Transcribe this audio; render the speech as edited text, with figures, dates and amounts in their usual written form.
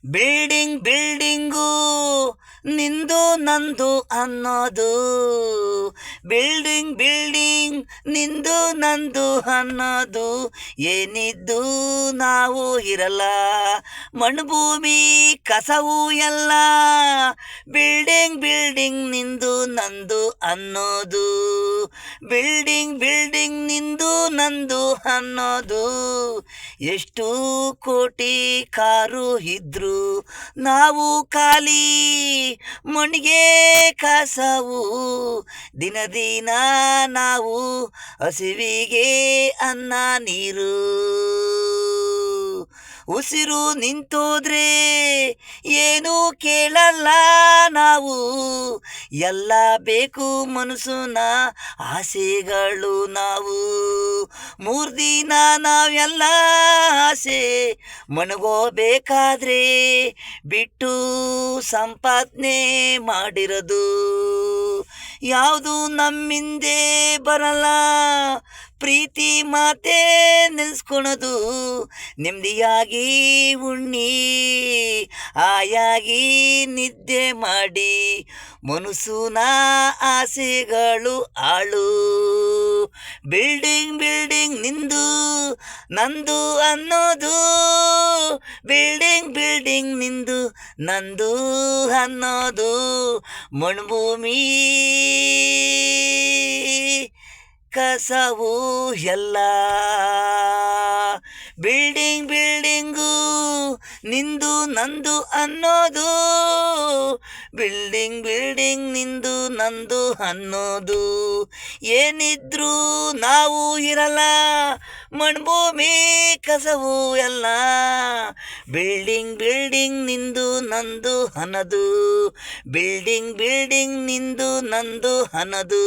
Building ನಿಂದು ನಂದು ಅನ್ನೋದು. ಬಿಲ್ಡಿಂಗ್ ನಿಂದು ನಂದು ಅನ್ನೋದು. ಏನಿದ್ದು ನಾವು ಇರಲ್ಲ, ಮಣ್ಣುಭೂಮಿ ಕಸವು ಎಲ್ಲ. ಬಿಲ್ಡಿಂಗ್ ನಿಂದು ನಂದು ಅನ್ನೋದು. ಬಿಲ್ಡಿಂಗ್ ನಿಂದು ನಂದು ಅನ್ನೋದು. ಎಷ್ಟು ಕೋಟಿ ಕಾರು ಇದ್ರು ನಾವು ಖಾಲಿ ಮಣ್ಣಿಗೆ ಕಸವು. ದಿನ ನಾವು ಹಸಿವಿಗೆ ಅನ್ನ ನೀರು. ಉಸಿರು ನಿಂತೋದ್ರೆ ಏನು ಕೇಳಲ್ಲ ನಾವು. ಎಲ್ಲ ಬೇಕು ಮನಸ್ಸುನ ಆಸೆಗಳು ನಾವು. 3 ದಿನ ನಾವೆಲ್ಲ ಆಸೆ ಮಣಗೋಬೇಕಾದ್ರೆ ಬಿಟ್ಟು ಸಂಪಾದನೆ ಮಾಡಿರೋದು. ಯಾವುದು ನಮ್ಮಿಂದೆ ಬರಲ್ಲ, ಪ್ರೀತಿ ಮಾತೇ ನಿಲ್ಸ್ಕೊಳೋದು. ನೆಮ್ಮದಿಯಾಗಿ ಉಣ್ಣಿ ಆಯಾಗಿ ನಿದ್ದೆ ಮಾಡಿ ಮನಸ್ಸುನ ಆಸೆಗಳು ಆಳು. ಬಿಲ್ಡಿಂಗ್ ನಿಂದು ನಂದು ಅನ್ನೋದು. ಬಿಲ್ಡಿಂಗ್ ನಿಂದು ನಂದು ಅನ್ನೋದು. ಮಣ್ಭೂಮಿ ಕಸವು ಎಲ್ಲ. ಬಿಲ್ಡಿಂಗು ನಿಂದು ನಂದು ಅನ್ನೋದು. ಬಿಲ್ಡಿಂಗ್ ನಿಂದು ನಂದು ಅನ್ನೋದು. ಏನಿದ್ರು ನಾವು ಇರಲ್ಲ, ಮಣ್ಭೂಮಿ ಕಸವು ಎಲ್ಲ. ಬಿಲ್ಡಿಂಗ್ ನಿಂದು ನಂದು ಅನ್ನೋದು. ಬಿಲ್ಡಿಂಗ್ ನಿಂದು ನಂದು ಅನ್ನೋದು.